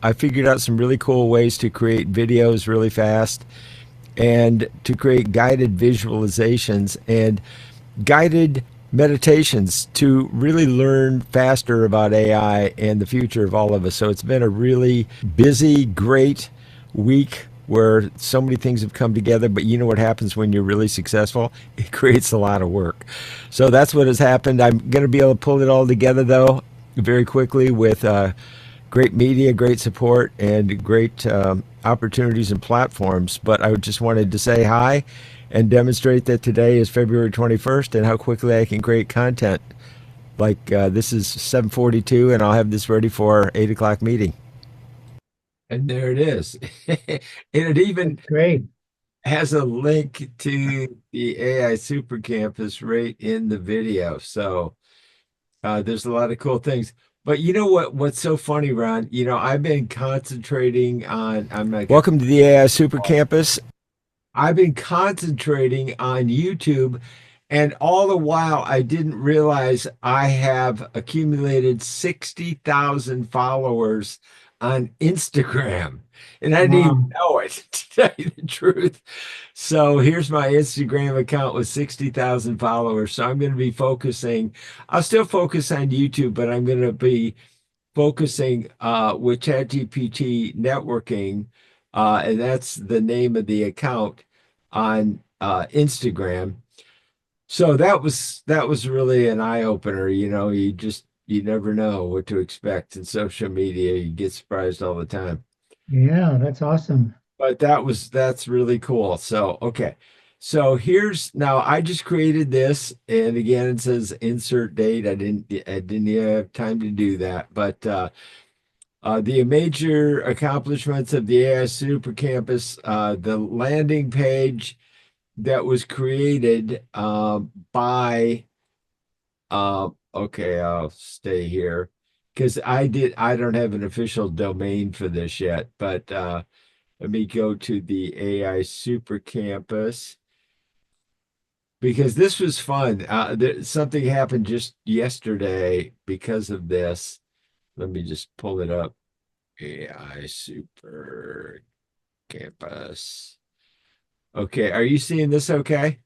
I figured out some really cool ways to create videos really fast and to create guided visualizations and guided meditations to really learn faster about AI and the future of all of us. So it's been a really busy, great week where so many things have come together. But you know what happens when you're really successful? It creates a lot of work. So that's what has happened. I'm going to be able to pull it all together, though, very quickly with great media, great support, and great opportunities and platforms. But I just wanted to say hi and demonstrate that today is February 21st and how quickly I can create content. Like this is 7:42, and I'll have this ready for our 8 o'clock meeting. And there it is. And it even That's great. has a link to the AI Super Campus right in the video. So there's a lot of cool things. But you know what's so funny, Ron? I've been concentrating on I'm like Welcome to the AI Super Campus. I've been concentrating on YouTube, and all the while I didn't realize I have accumulated 60,000 followers on Instagram. And I didn't even Wow. know it, to tell you the truth. So here's my Instagram account with 60,000 followers. So I'm going to be focusing, I'll still focus on YouTube, but I'm going to be focusing with ChatGPT networking, and that's the name of the account on Instagram. So that was really an eye opener. You never know what to expect in social media. You get surprised all the time. Yeah, that's awesome. But that's really cool. So okay. So here's now I just created this, and again it says insert date. I didn't even have time to do that. But the major accomplishments of the AI Super Campus, the landing page that was created okay, I'll stay here because I don't have an official domain for this yet, but let me go to the AI Super Campus because this was fun. Something happened just yesterday because of this. Let me just pull it up. AI Super Campus. Okay, are you seeing this okay?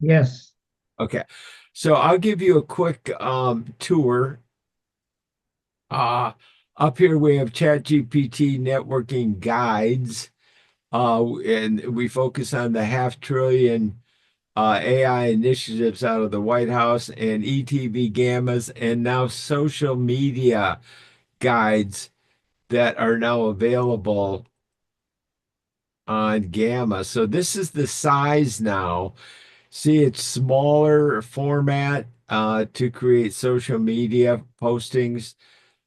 Yes. Okay. So I'll give you a quick tour. Uh Up here we have ChatGPT networking guides. And we focus on the half trillion AI initiatives out of the White House and ETV gammas and now social media guides that are now available on Gamma. So this is the size now. See, it's smaller format to create social media postings.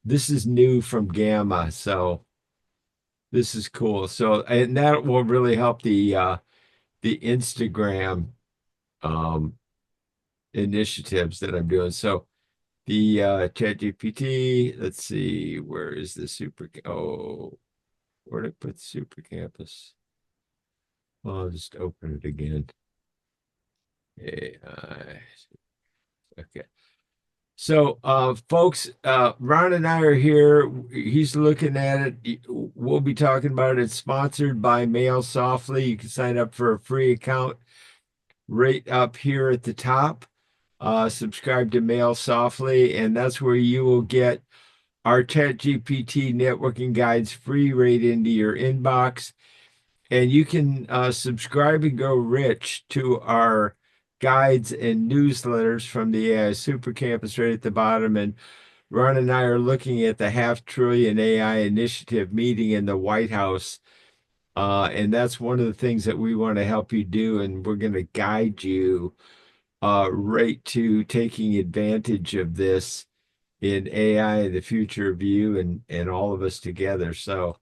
This is new from Gamma, so this is cool. So, and that will really help the Instagram um initiatives that I'm doing. So the ChatGPT, let's see, where is the where did I put Super Campus? Well, I'll just open it again. AI. Okay. So, folks, Ron and I are here. He's looking at it. We'll be talking about it. It's sponsored by mailsoftly. You can sign up for a free account right up here at the top. Subscribe to mailsoftly, and that's where you will get our ChatGPT networking guides free right into your inbox. And you can subscribe and go rich to our guides and newsletters from the AI Super Campus right at the bottom. And Ron and I are looking at the half trillion AI initiative meeting in the White House. And that's one of the things that we want to help you do. And we're going to guide you right to taking advantage of this in AI, the future of you and all of us together. So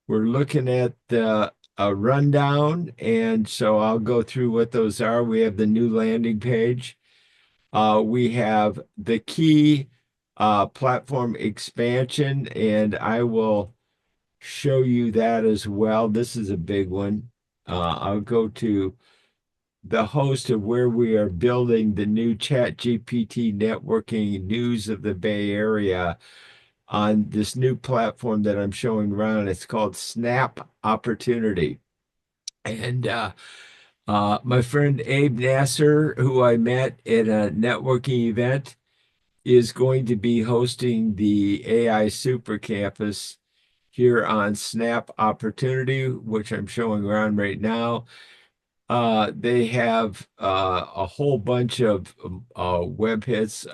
we're looking at a rundown, and so I'll go through what those are. We have the new landing page. We have the key platform expansion, and I will show you that as well. This is a big one. I'll go to the host of where we are building the new Chat GPT networking news of the Bay Area. on this new platform that I'm showing around. It's called Snap Opportunity. And my friend Abe Nasser, who I met at a networking event, is going to be hosting the AI Super Campus here on Snap Opportunity, which I'm showing around right now. They have a whole bunch of web hits,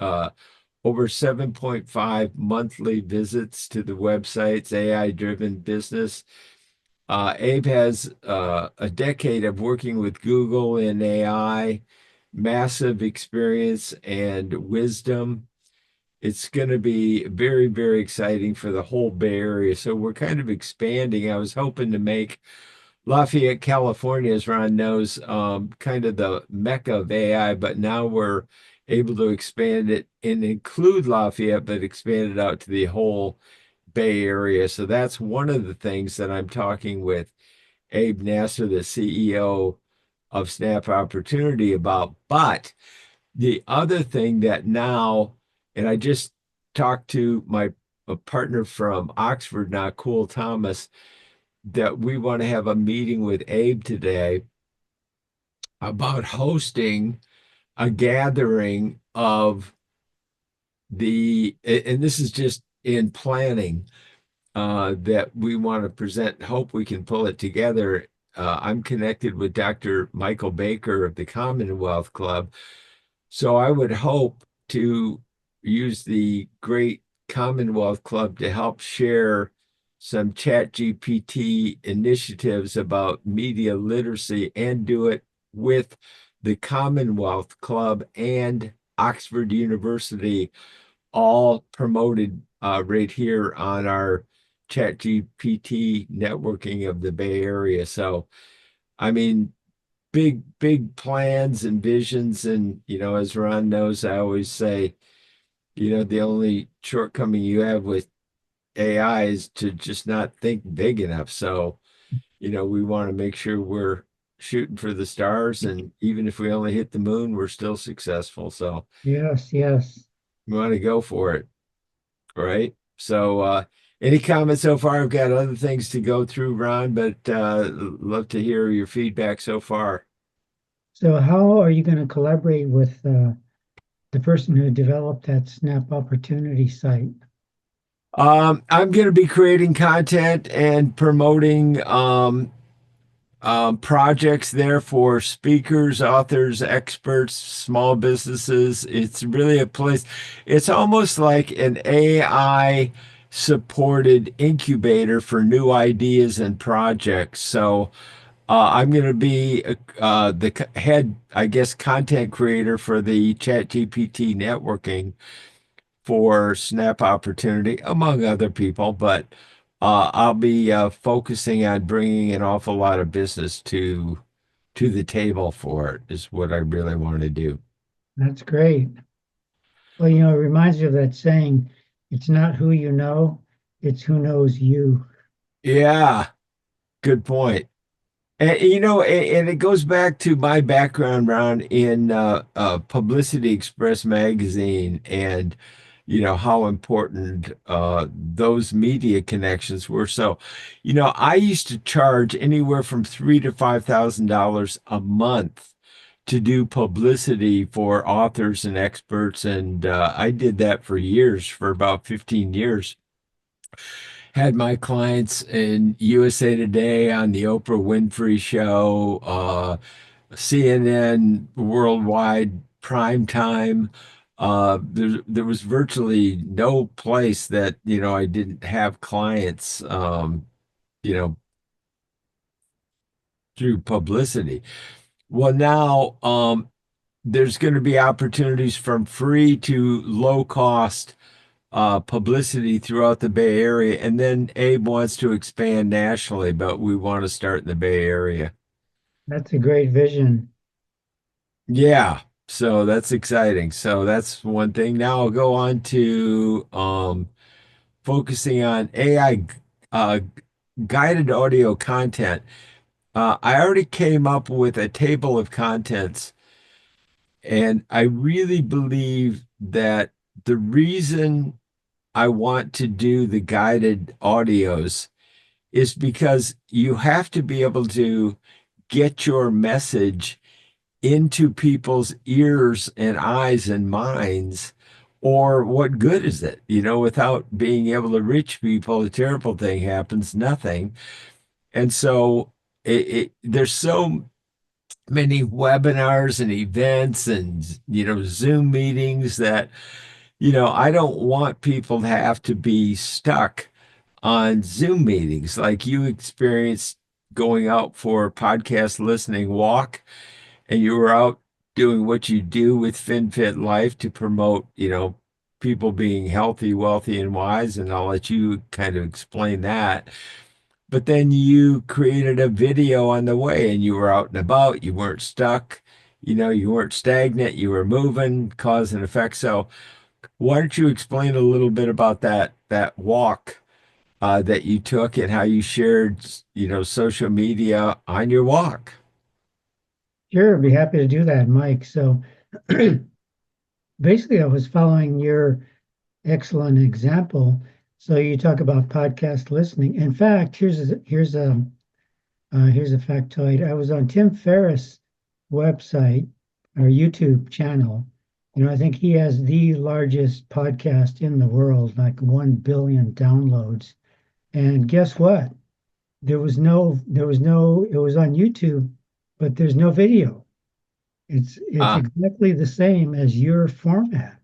over 7.5 monthly visits to the website's AI-driven business. Abe has a decade of working with Google in AI, massive experience and wisdom. It's going to be very, very exciting for the whole Bay Area. So we're kind of expanding. I was hoping to make Lafayette, California, as Ron knows, kind of the mecca of AI, but now we're able to expand it and include Lafayette, but expand it out to the whole Bay Area. So that's one of the things that I'm talking with Abe Nasser, the CEO of Snap Opportunity, about. But the other thing that now, and I just talked to my a partner from Oxford now, Cool Thomas, that we want to have a meeting with Abe today about hosting a gathering of and this is just in planning, that we want to present, hope we can pull it together. I'm connected with Dr. Michael Baker of the Commonwealth Club. So I would hope to use the great Commonwealth Club to help share some Chat GPT initiatives about media literacy and do it with the Commonwealth Club and Oxford University, all promoted right here on our Chat GPT networking of the Bay Area. So, I mean, big plans and visions. And, as Ron knows, I always say, the only shortcoming you have with AI is to just not think big enough. So, we want to make sure we're shooting for the stars. And even if we only hit the moon, we're still successful. So Yes, yes. we want to go for it. Right. So, any comments so far? I've got other things to go through, Ron, but love to hear your feedback so far. So how are you going to collaborate with the person who developed that Snap Opportunity site? I'm going to be creating content and promoting projects there for speakers, authors, experts, small businesses. It's really a place. It's almost like an AI supported incubator for new ideas and projects. So I'm going to be the head, I guess, content creator for the ChatGPT networking for Snap Opportunity, among other people. But I'll be focusing on bringing an awful lot of business to the table for it, is what I really want to do. That's great. Well, it reminds me of that saying, it's not who you know, it's who knows you. Yeah, good point. And and it goes back to my background around in Publicity Express magazine, and how important those media connections were. So, I used to charge anywhere from $3,000 to $5,000 a month to do publicity for authors and experts, and I did that for years, for about 15 years. Had my clients in USA Today, on the Oprah Winfrey Show, CNN Worldwide Prime Time. There was virtually no place that, I didn't have clients, you know, through publicity. Well, now, there's going to be opportunities from free to low cost publicity throughout the Bay Area. And then Abe wants to expand nationally, but we want to start in the Bay Area. That's a great vision. Yeah, so that's exciting. So that's one thing. Now I'll go on to focusing on AI guided audio content. I already came up with a table of contents, and I really believe that the reason I want to do the guided audios is because you have to be able to get your message into people's ears and eyes and minds, or what good is it? Without being able to reach people, a terrible thing happens, nothing. And so there's so many webinars and events and Zoom meetings that I don't want people to have to be stuck on Zoom meetings like you experienced going out for a podcast listening walk, and you were out doing what you do with FinFit Life to promote, people being healthy, wealthy, and wise. And I'll let you kind of explain that. But then you created a video on the way and you were out and about. You weren't stuck. You weren't stagnant. You were moving, cause and effect. So why don't you explain a little bit about that walk that you took and how you shared, social media on your walk? Sure, I'd be happy to do that, Mike. So basically, I was following your excellent example. So you talk about podcast listening. In fact, here's a factoid. I was on Tim Ferriss' website or YouTube channel. I think he has the largest podcast in the world, like 1 billion downloads. And guess what? It was on YouTube, but there's no video. It's Uh, exactly the same as your format.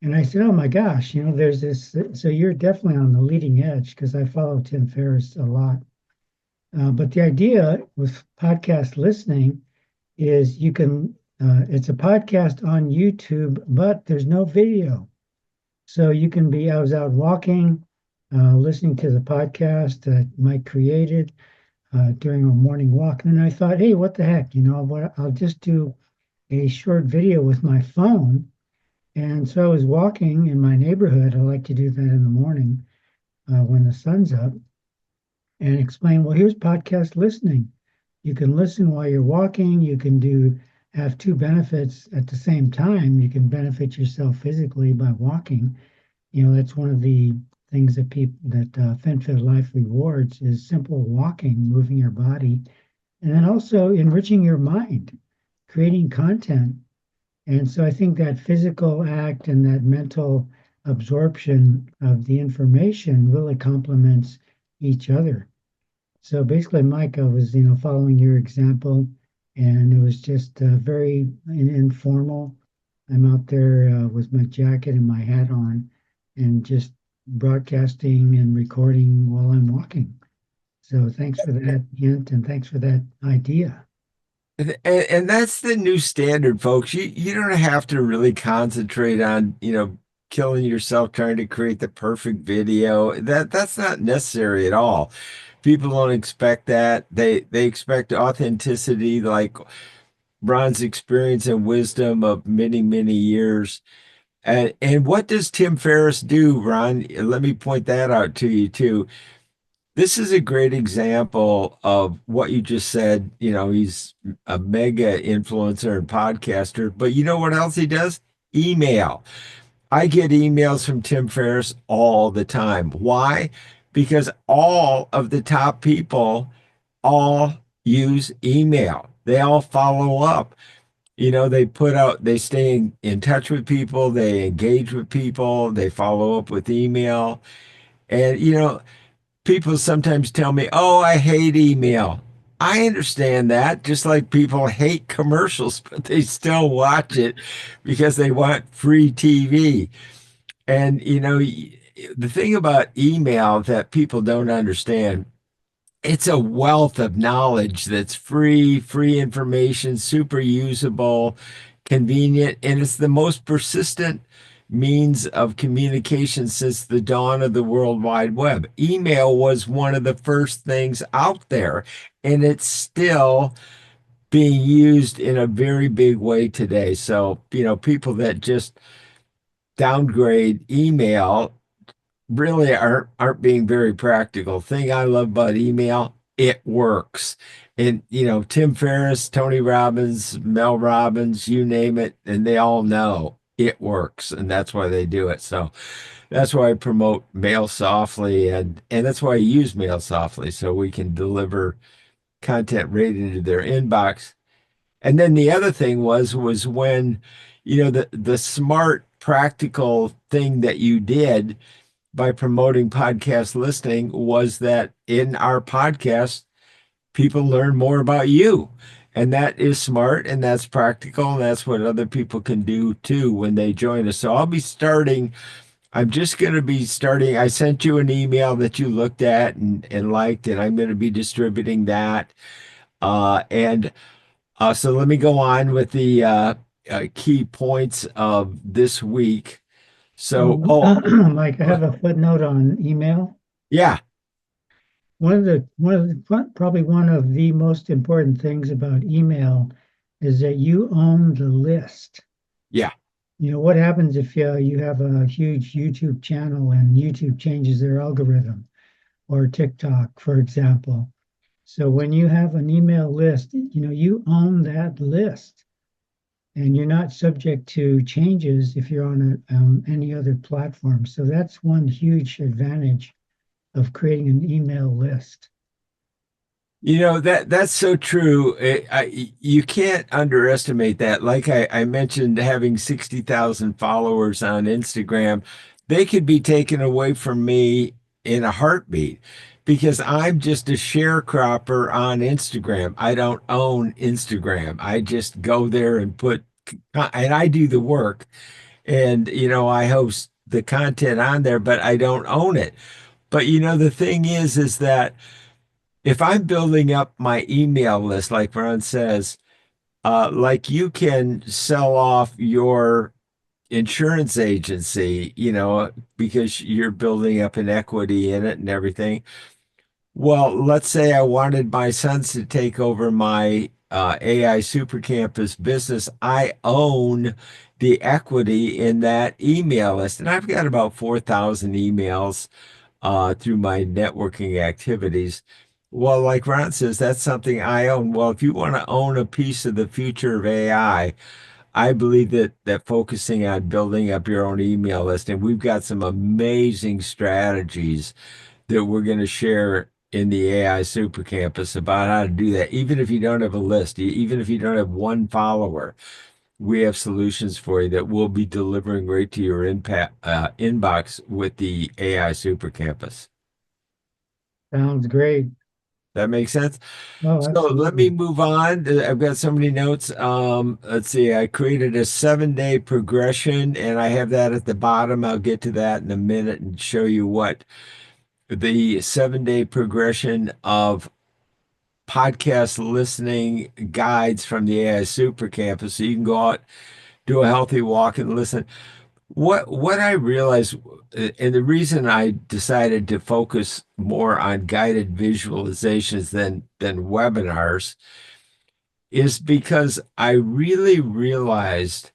And I said, oh my gosh, there's this. So you're definitely on the leading edge because I follow Tim Ferriss a lot. But the idea with podcast listening is it's a podcast on YouTube, but there's no video. So I was out walking, listening to the podcast that Mike created during a morning walk. And then I thought, hey, what the heck? I'll just do a short video with my phone. And so I was walking in my neighborhood. I like to do that in the morning when the sun's up and explain, well, here's podcast listening. You can listen while you're walking. You can have two benefits at the same time. You can benefit yourself physically by walking. That's one of the things that FinFit Life rewards is simple walking, moving your body, and then also enriching your mind, creating content. And so I think that physical act and that mental absorption of the information really complements each other. So basically, Mike, I was, following your example, and it was just very informal. I'm out there with my jacket and my hat on, and just broadcasting and recording while I'm walking. So thanks for that hint, and thanks for that idea. and that's the new standard, folks. You don't have to really concentrate on, killing yourself trying to create the perfect video. That's not necessary at all. People don't expect that. They expect authenticity, like Ron's experience and wisdom of many, many years. And what does Tim Ferriss do, Ron? Let me point that out to you too. This is a great example of what you just said. He's a mega influencer and podcaster, but you know what else he does? Email. I get emails from Tim Ferriss all the time. Why? Because all of the top people all use email. They all follow up. They stay in touch with people, they engage with people, they follow up with email. And, people sometimes tell me, oh, I hate email. I understand that, just like people hate commercials, but they still watch it because they want free TV. And, the thing about email that people don't understand, it's a wealth of knowledge that's free information, super usable, convenient, and it's the most persistent means of communication since the dawn of the World Wide Web. Email was one of the first things out there, and it's still being used in a very big way today. So, people that just downgrade email really aren't being very practical. Thing I love about email, it works. And Tim Ferriss, Tony Robbins, Mel Robbins, you name it, and they all know it works, and that's why they do it. So that's why I promote Mail Softly, and that's why I use Mail Softly, so we can deliver content right into their inbox. And then the other thing was when, the smart practical thing that you did by promoting podcast listening was that in our podcast, people learn more about you. And that is smart and that's practical. And that's what other people can do too when they join us. So I'm just going to be starting. I sent you an email that you looked at and liked, and I'm going to be distributing that. And so let me go on with the key points of this week. Oh, So, oh, Mike, I have a footnote on email. yeah, Probably one of the most important things about email is that you own the list. yeah. What happens if you have a huge YouTube channel and YouTube changes their algorithm, or TikTok, for example? So when you have an email list, you own that list and you're not subject to changes if you're on any other platform. So that's one huge advantage of creating an email list. That's so true. You can't underestimate that. Like I mentioned, having 60,000 followers on Instagram, they could be taken away from me in a heartbeat because I'm just a sharecropper on Instagram. I don't own Instagram. I just go there and and I do the work. And, I host the content on there, but I don't own it. But, the thing is that if I'm building up my email list, like Ron says, like you can sell off your insurance agency, because you're building up an equity in it and everything. Well, let's say I wanted my sons to take over my AI Super Campus business. I own the equity in that email list, and I've got about 4,000 emails through my networking activities. Well, like Ron says, that's something I own. Well, if you want to own a piece of the future of I believe that focusing on building up your own email list, and we've got some amazing strategies that we're going to share in the AI Super Campus about how to do that. Even if you don't have a list, even if you don't have one follower, we have solutions for you that we'll be delivering right to your inbox with the AI Super Campus. Sounds great. That makes sense. Oh, So let me absolutely. move on. I've got so many notes. Let's see. I created a 7-day progression, and I have that at the bottom. I'll get to that in a minute and show you what the 7-day progression of podcast listening guides from the AI Super Campus. So you can go out, do a healthy walk, and listen. What I realized, and the reason I decided to focus more on guided visualizations than webinars is because I really realized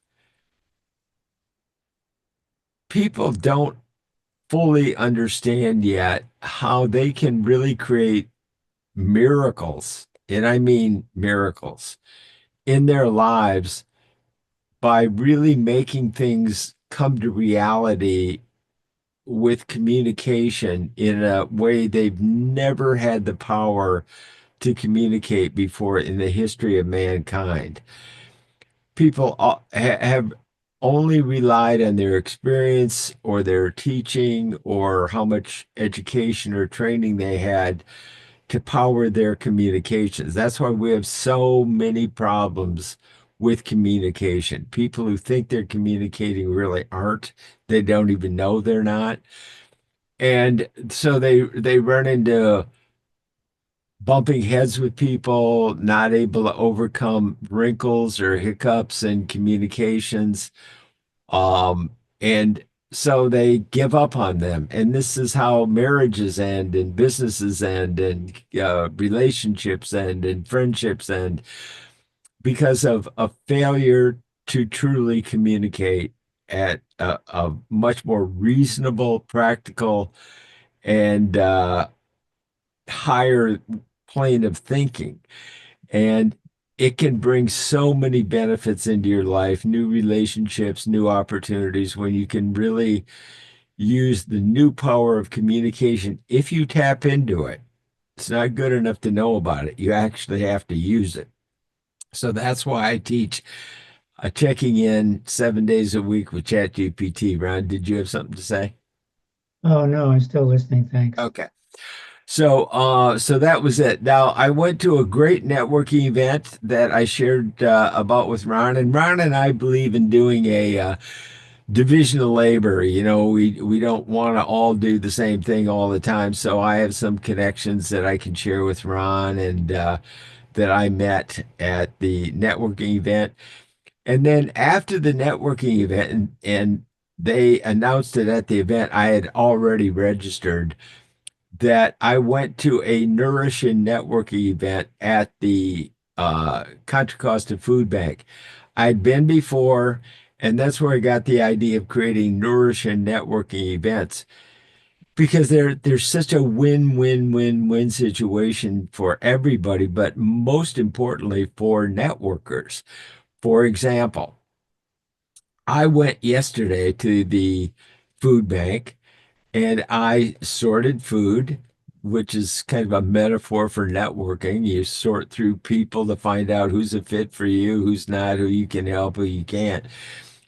people don't fully understand yet how they can really create miracles, and I mean miracles, in their lives by really making things come to reality with communication in a way they've never had the power to communicate before in the history of mankind. People have only relied on their experience or their teaching or how much education or training they had to power their communications. That's why we have so many problems with communication. People who think they're communicating really aren't. They don't even know they're not. And so they run into bumping heads with people, not able to overcome wrinkles or hiccups in communications. And so they give up on them. And this is how marriages end and businesses end and relationships end and friendships end because of a failure to truly communicate at a much more reasonable, practical, and higher plane of thinking. And it can bring so many benefits into your life, new relationships, new opportunities when you can really use the new power of communication if you tap into it. It's not good enough to know about it. You actually have to use it. So that's why I teach checking in 7 days a week with ChatGPT. Ron, did you have something to say? Oh no, I'm still listening. Thanks. Okay. So that was it. Now, I went to a great networking event that I shared about with Ron, and Ron and I believe in doing a division of labor. We don't want to all do the same thing all the time. So I have some connections that I can share with Ron and that I met at the networking event. And then after the networking event, and they announced it at the event, I had already registered that I went to a Nourish and networking event at the Contra Costa Food Bank. I'd been before, and that's where I got the idea of creating Nourish and networking events because there's such a win-win-win-win situation for everybody, but most importantly for networkers. For example, I went yesterday to the food bank and I sorted food, which is kind of a metaphor for networking. You sort through people to find out who's a fit for you, who's not, who you can help, who you can't.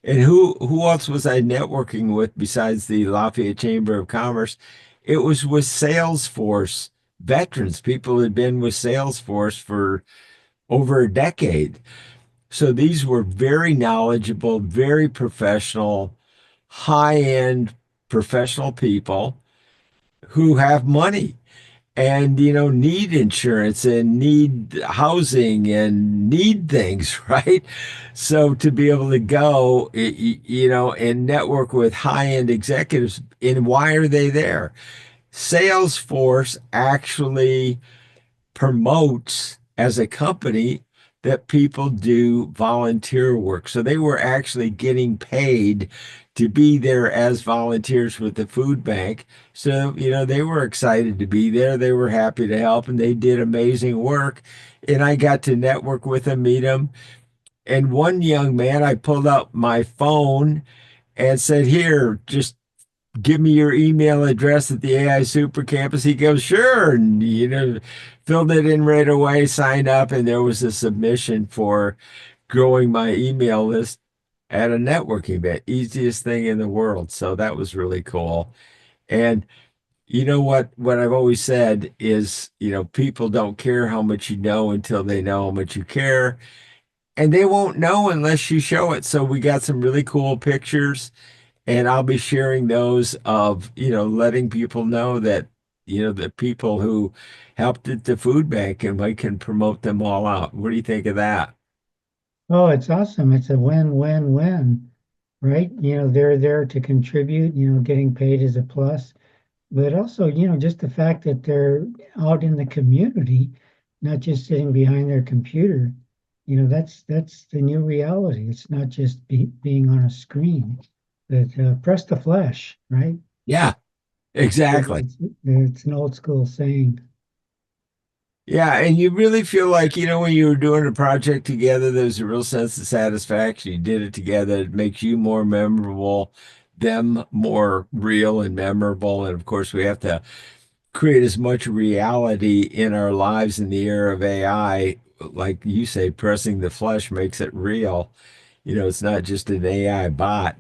And who else was I networking with besides the Lafayette Chamber of Commerce? It was with Salesforce veterans, people who had been with Salesforce for over a decade. So these were very knowledgeable, very professional, high-end professional people who have money and need insurance and need housing and need things, right? So to be able to go and network with high-end executives, and why are they there? Salesforce actually promotes as a company that people do volunteer work. So they were actually getting paid to be there as volunteers with the food bank. So, they were excited to be there. They were happy to help and they did amazing work. And I got to network with them, meet them. And one young man, I pulled out my phone and said, Here, just give me your email address at the AI Super Campus. He goes, sure. And, filled it in right away, signed up, and there was a submission for growing my email list at a networking event. Easiest thing in the world. So that was really cool. And you know what I've always said is, people don't care how much you know until they know how much you care. And they won't know unless you show it. So we got some really cool pictures and I'll be sharing those of, letting people know that, the people who helped at the food bank and we can promote them all out. What do you think of that? Oh, it's awesome. It's a win-win-win, right? They're there to contribute, getting paid is a plus, but also, just the fact that they're out in the community, not just sitting behind their computer, that's the new reality. It's not just being on a screen, but press the flesh, right? Yeah, exactly. It's an old school saying. Yeah, and you really feel like, when you were doing a project together, there's a real sense of satisfaction. You did it together. It makes you more memorable, them more real and memorable. And of course, we have to create as much reality in our lives in the era of AI. Like you say, pressing the flesh makes it real. It's not just an AI bot.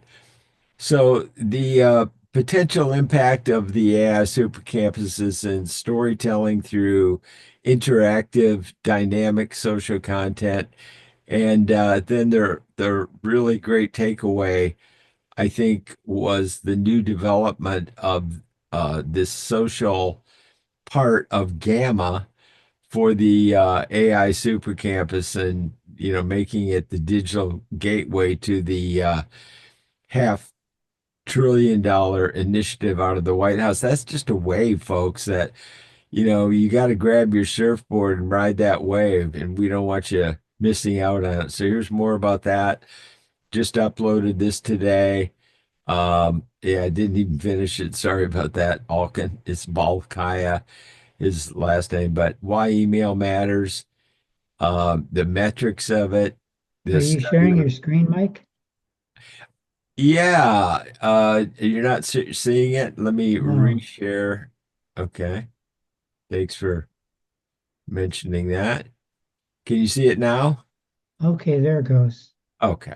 So the potential impact of the AI super campuses and storytelling through interactive, dynamic social content, and then their really great takeaway, I think, was the new development of this social part of Gamma for the AI super campus, and making it the digital gateway to the $500 billion initiative out of the White House. That's just a wave, folks, that, you got to grab your surfboard and ride that wave, and we don't want you missing out on it. So here's more about that. Just uploaded this today. Yeah, I didn't even finish it. Sorry about that. Alkin, it's Balkaya, his last name, but why email matters. the metrics of it, Are the you study. sharing your screen, Mike? Yeah, you're not seeing it. Let me No. reshare. Okay, thanks for mentioning that. Can you see it now? Okay, there it goes. Okay.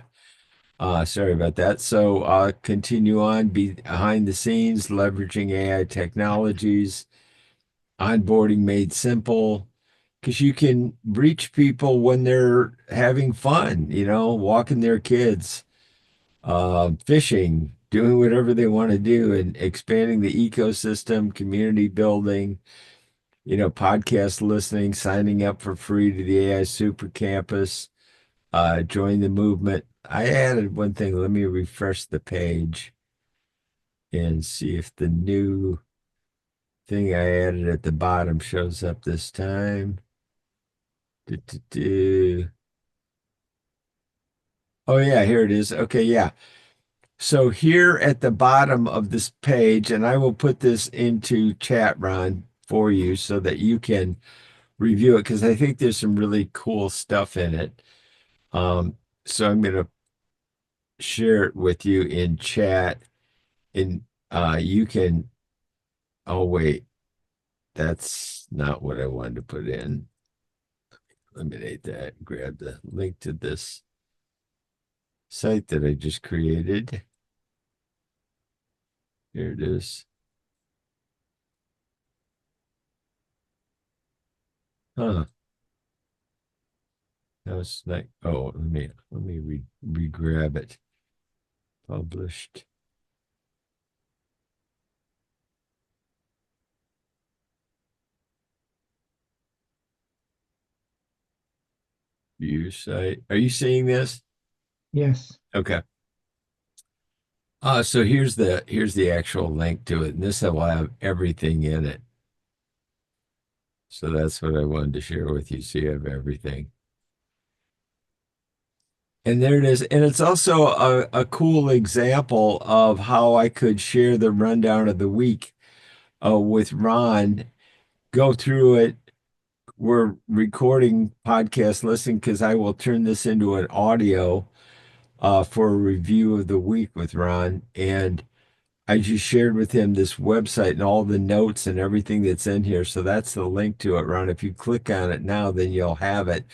Sorry about that. So, continue on behind the scenes, leveraging AI technologies, onboarding made simple, because you can reach people when they're having fun, walking their kids, fishing, doing whatever they want to do, and expanding the ecosystem, community building, podcast listening, signing up for free to the AI Super Campus, join the movement. I added one thing. Let me refresh the page and see if the new thing I added at the bottom shows up this time. Do, do, do. Oh, yeah, here it is. Okay, yeah. So here at the bottom of this page, and I will put this into chat, Ron, for you so that you can review it because I think there's some really cool stuff in it. So I'm going to share it with you in chat, and you can. Oh, wait, that's not what I wanted to put in. Eliminate that. Grab the link to this site that I just created. Here it is. Huh. That was like, oh, let me re-grab it. Published view site. Are you seeing this? Yes. Okay. So here's the actual link to it, and this will have everything in it. So that's what I wanted to share with you. So you have everything. And there it is. And it's also a cool example of how I could share the rundown of the week with Ron, go through it. We're recording podcast listening because I will turn this into an audio for a review of the week with Ron. And I just shared with him this website and all the notes and everything that's in here. So that's the link to it, Ron. If you click on it now, then you'll have it.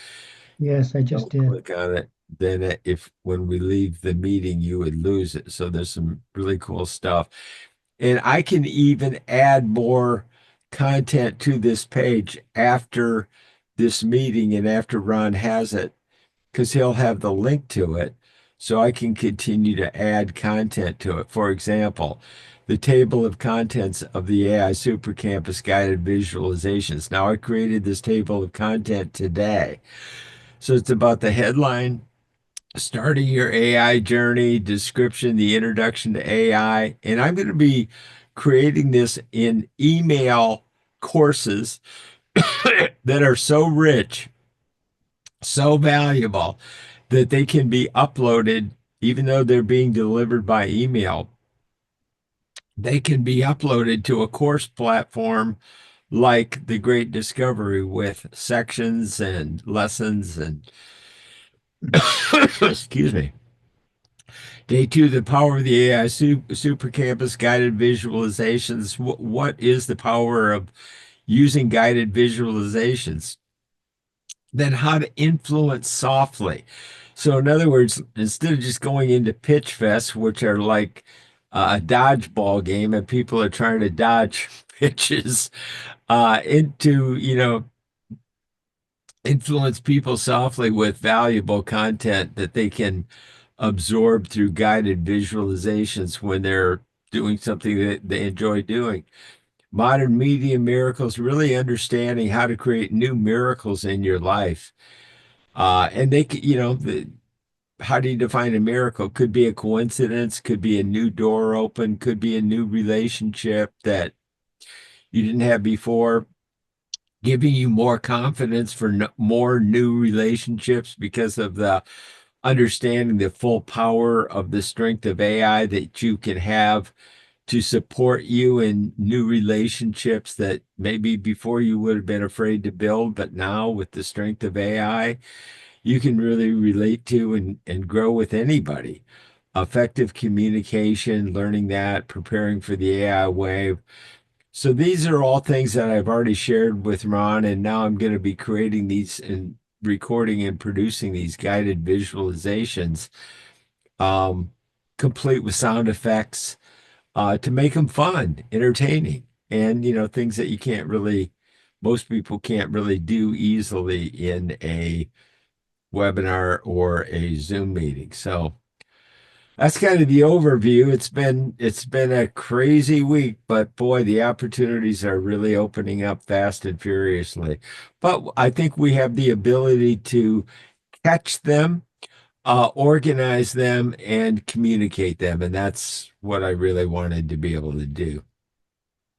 Yes, I just Don't did. click on it, then if when we leave the meeting, you would lose it. So there's some really cool stuff. And I can even add more content to this page after this meeting and after Ron has it, because he'll have the link to it. So I can continue to add content to it. For example, the table of contents of the AI Super Campus guided visualizations. Now I created this table of content today. So it's about the headline, starting your AI journey, description, the introduction to AI. And I'm going to be creating this in email courses that are so rich, so valuable that they can be uploaded, even though they're being delivered by email. They can be uploaded to a course platform like the Great Discovery with sections and lessons and excuse me. Day two, the power of the AI Super Campus guided visualizations. What is the power of using guided visualizations? Then how to influence softly. So, in other words, instead of just going into pitch fests, which are like a dodgeball game and people are trying to dodge pitches, into, influence people softly with valuable content that they can absorb through guided visualizations when they're doing something that they enjoy doing. Modern media miracles, really understanding how to create new miracles in your life. And how do you define a miracle? Could be a coincidence, could be a new door open, could be a new relationship that you didn't have before, giving you more confidence for more new relationships because of the understanding the full power of the strength of AI that you can have to support you in new relationships that maybe before you would have been afraid to build, but now with the strength of AI, you can really relate to and grow with anybody. Effective communication, learning that, preparing for the AI wave. So these are all things that I've already shared with Ron, and now I'm going to be creating these and recording and producing these guided visualizations, um, complete with sound effects, to make them fun, entertaining, and things that most people can't really do easily in a webinar or a Zoom meeting. So that's kind of the overview. It's been a crazy week, but boy, the opportunities are really opening up fast and furiously. But I think we have the ability to catch them, organize them, and communicate them, and that's what I really wanted to be able to do.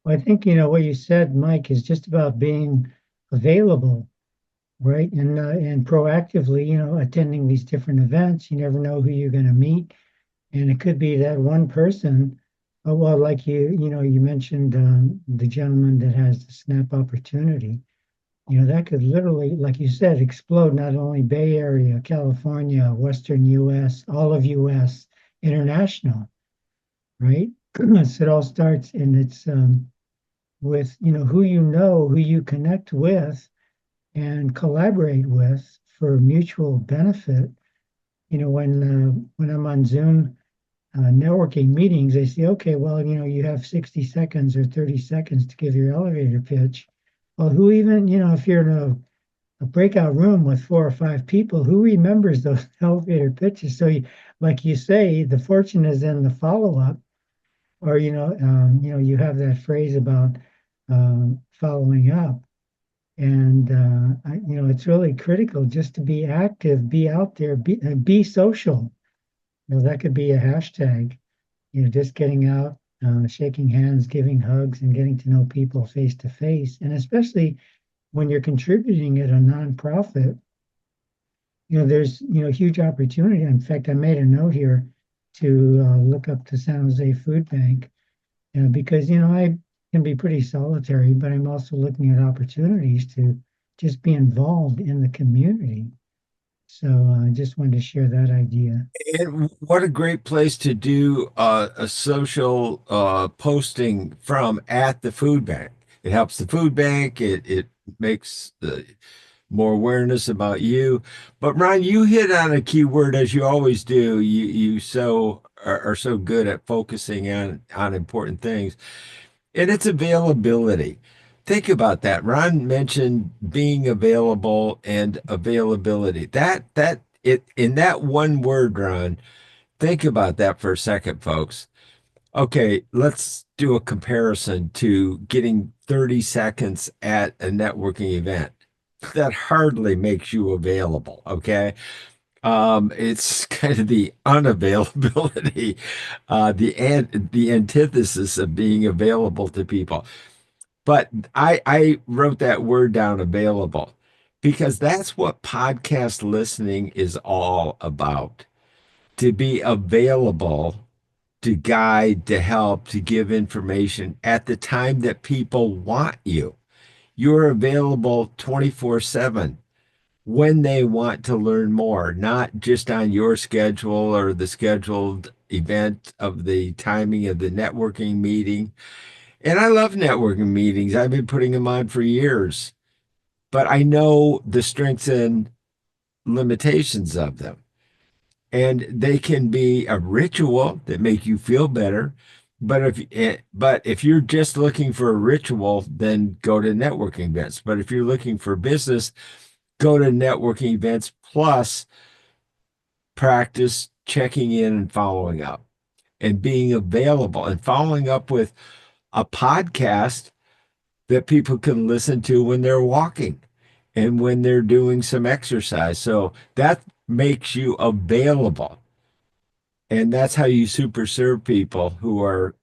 Well, I think, what you said, Mike, is just about being available, right? And proactively, attending these different events. You never know who you're going to meet. And it could be that one person. Oh, well, like you mentioned the gentleman that has the Snap opportunity. That could literally, like you said, explode not only Bay Area, California, Western US, all of US, international, right? So it all starts, and it's with who you connect with and collaborate with for mutual benefit. When I'm on Zoom networking meetings, they say, okay, well, you have 60 seconds or 30 seconds to give your elevator pitch. Well, who even, if you're in a breakout room with 4 or 5 people, who remembers those elevator pitches? So, like you say, the fortune is in the follow-up, or you have that phrase about following up, and it's really critical just to be active, be out there, be social. That could be a hashtag. Just getting out, shaking hands, giving hugs, and getting to know people face to face, and especially when you're contributing at a nonprofit, there's huge opportunity. In fact, I made a note here to look up the San Jose Food Bank, because I can be pretty solitary, but I'm also looking at opportunities to just be involved in the community. So I just wanted to share that idea. And what a great place to do a social posting from at the food bank. It helps the food bank. It makes more awareness about you. But Ron, you hit on a key word as you always do. You are so good at focusing on important things, and it's availability. Think about that. Ron mentioned being available and availability. That it in that one word, Ron. Think about that for a second, folks. Okay, let's do a comparison to getting 30 seconds at a networking event. That hardly makes you available, okay? It's kind of the unavailability, the antithesis of being available to people. But I wrote that word down, available, because that's what podcast listening is all about. To be available, to guide, to help, to give information at the time that people want you. You're available 24/7 when they want to learn more, not just on your schedule or the scheduled event of the timing of the networking meeting. And I love networking meetings. I've been putting them on for years, but I know the strengths and limitations of them. And they can be a ritual that make you feel better. But if you're just looking for a ritual, then go to networking events. But if you're looking for business, go to networking events plus practice checking in and following up and being available and following up with a podcast that people can listen to when they're walking and when they're doing some exercise. So that makes you available. And that's how you super serve people who are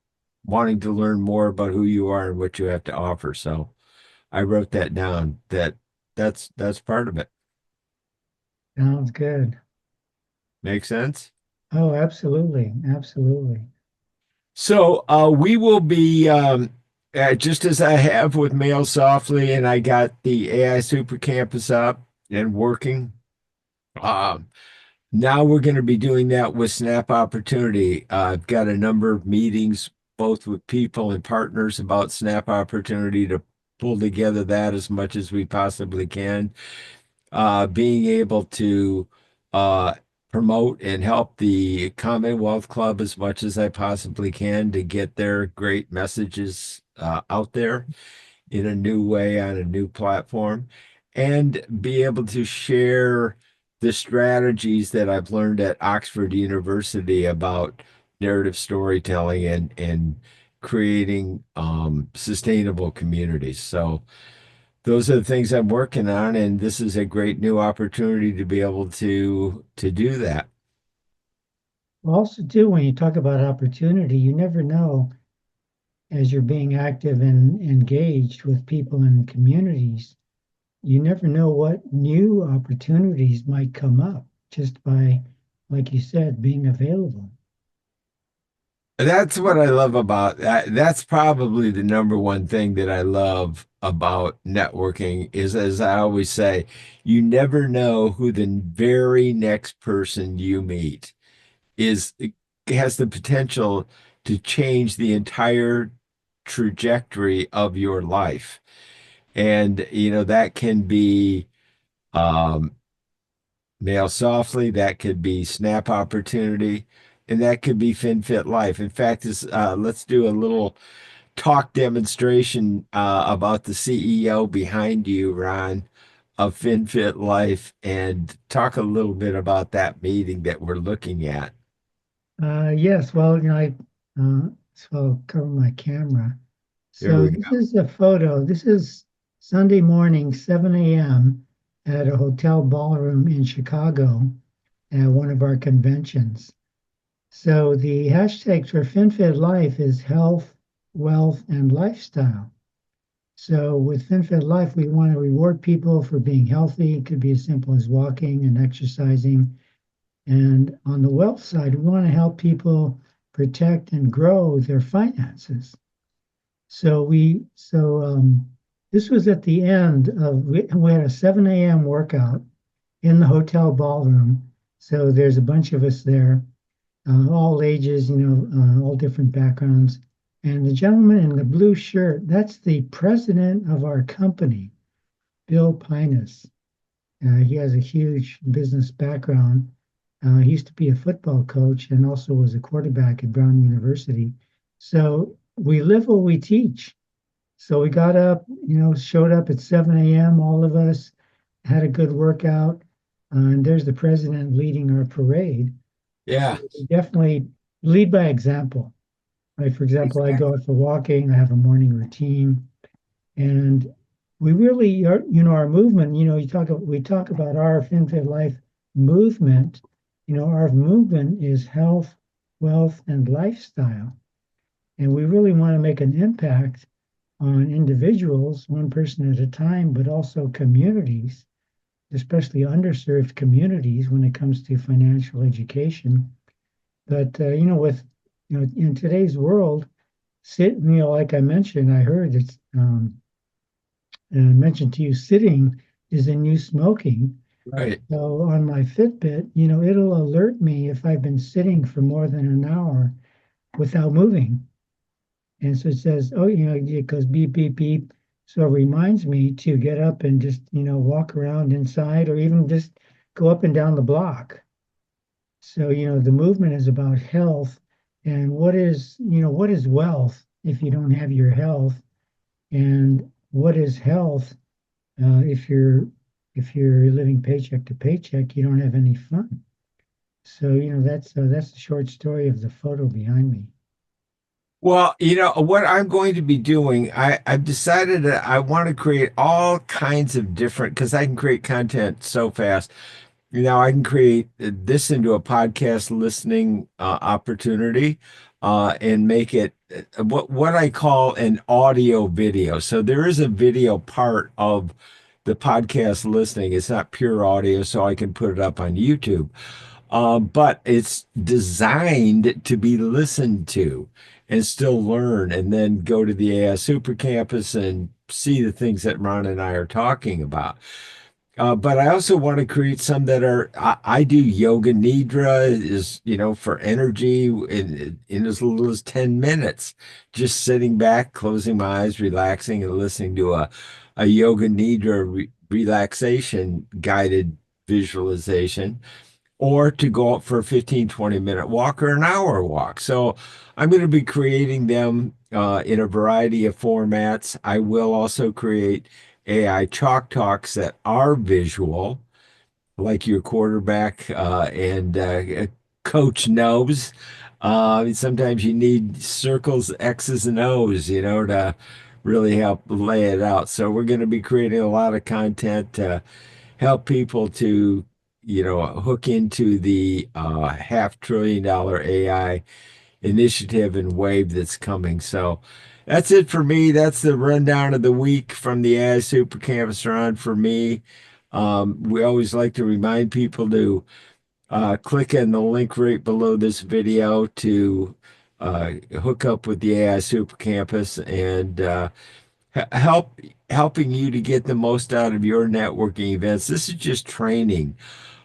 wanting to learn more about who you are and what you have to offer. So I wrote that down that's part of it. Sounds good. Make sense? Oh, absolutely, absolutely. So we will be just as I have with Mail Softly, and I got the AI Super Campus up and working. Um, Now we're going to be doing that with Snap Opportunity. I've got a number of meetings, both with people and partners, about Snap Opportunity to pull together that as much as we possibly can. Being able to uh, promote and help the Commonwealth Club as much as I possibly can to get their great messages out there in a new way on a new platform, and be able to share the strategies that I've learned at Oxford University about narrative storytelling and creating sustainable communities. So those are the things I'm working on, and this is a great new opportunity to be able to do that. Also, too, when you talk about opportunity, you never know as you're being active and engaged with people in communities, you never know what new opportunities might come up just by, like you said, being available. That's what I love about that. That's probably the number one thing that I love about networking is, as I always say, you never know who the very next person you meet is has the potential to change the entire trajectory of your life. And that can be um Mail Softly, that could be Snap Opportunity, and that could be FinFit Life. In fact, let's do a little talk demonstration about the CEO behind you, Ron, of FinFit Life, and talk a little bit about that meeting that we're looking at. Yes, well, so I'll cover my camera. Here So we this go. is a photo. This is Sunday morning, 7 a.m. at a hotel ballroom in Chicago at one of our conventions. So the hashtags for FinFit Life is health, wealth, and lifestyle. So with FinFit Life, we want to reward people for being healthy. It could be as simple as walking and exercising. And on the wealth side, we want to help people protect and grow their finances. This was at the end of we had a 7 a.m. workout in the hotel ballroom. So there's a bunch of us there, all ages, all different backgrounds. And the gentleman in the blue shirt, that's the president of our company, Bill Pinus. He has a huge business background. He used to be a football coach and also was a quarterback at Brown University. So we live what we teach. So we got up, showed up at 7 a.m., all of us had a good workout. And there's the president leading our parade. So Yeah, we definitely lead by example, right? For example, I go exactly. out for walking, I have a morning routine, and we really are, our movement, we talk about our FinFit Life movement. Our movement is health, wealth, and lifestyle. And we really want to make an impact on individuals, one person at a time, but also communities, especially underserved communities when it comes to financial education. But with in today's world, like I mentioned, I heard it's and I mentioned to you, sitting is the new smoking. Right. So on my Fitbit, it'll alert me if I've been sitting for more than an hour without moving. And so it says, oh, it goes beep, beep, beep. So it reminds me to get up and just, walk around inside or even just go up and down the block. So, the movement is about health and what is wealth if you don't have your health? And what is health if you're living paycheck to paycheck, you don't have any fun. So, that's the short story of the photo behind me. Well, what I'm going to be doing, I've decided that I want to create all kinds of different, because I can create content so fast. I can create this into a podcast listening opportunity and make it what I call an audio video. So there is a video part of the podcast listening. It's not pure audio, so I can put it up on YouTube. But it's designed to be listened to. and still learn and then go to the AI Super Campus and see the things that Ron and I are talking about. But I also want to create some that are, I do yoga nidra is, for energy in as little as 10 minutes, just sitting back, closing my eyes, relaxing and listening to a yoga nidra relaxation guided visualization, or to go out for a 15-20 minute walk or an hour walk. So I'm going to be creating them in a variety of formats. I will also create AI chalk talks that are visual, like your quarterback and coach knows. Sometimes you need circles, X's, and O's, to really help lay it out. So we're going to be creating a lot of content to help people to, hook into the $500 billion AI initiative and wave that's coming. So that's it for me. That's the rundown of the week from the AI Super Campus Run for me. We always like to remind people to click on the link right below this video to hook up with the AI Super Campus and helping you to get the most out of your networking events. This is just training.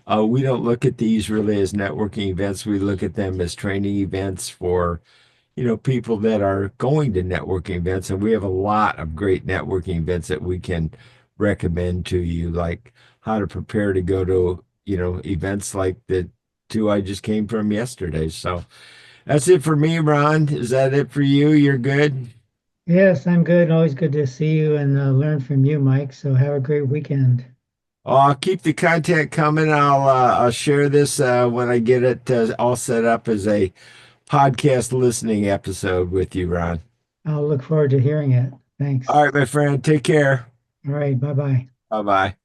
We don't look at these really as networking events. We look at them as training events for, people that are going to networking events. And we have a lot of great networking events that we can recommend to you, like how to prepare to go to, events like the two I just came from yesterday. So that's it for me, Ron. Is that it for you? You're good? Yes, I'm good. Always good to see you and learn from you, Mike. So have a great weekend. I'll keep the content coming. I'll share this when I get it all set up as a podcast listening episode with you, Ron. I'll look forward to hearing it. All Thanks. right, my friend. Take care. All right. Bye bye. Bye bye.